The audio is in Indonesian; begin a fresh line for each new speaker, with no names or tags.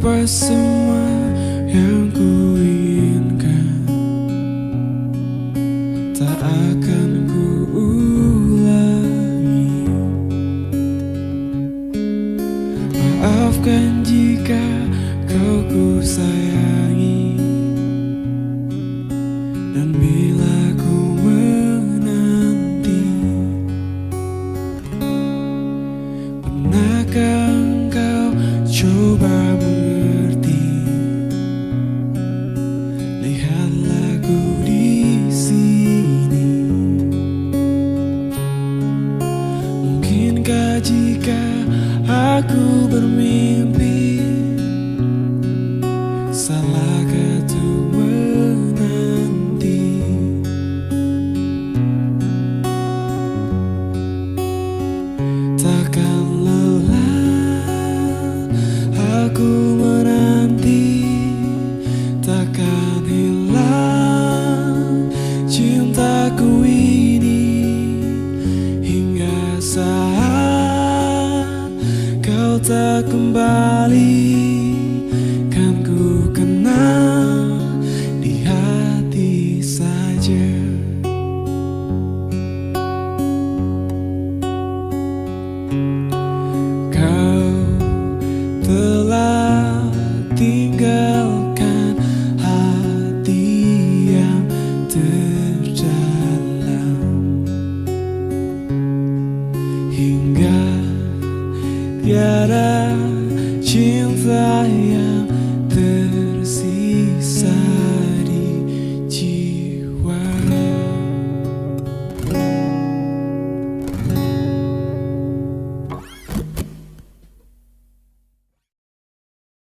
lupa semua yang ku inginkan, tak akan ku ulangi. Maafkan jika kau ku sayangi, dan bila ku menanti, pernahkah engkau coba mengerti? Lihatlah ku di sini. Mungkinkah jika aku bermimpi, salahkah tuh menanti? Takkan lelah aku menanti, takkan hilang cintaku ini, hingga saat kau tak kembali, kan ku kenal di hati saja. Kau telah tinggalkan hati yang terdalam, hingga tiada cinta yang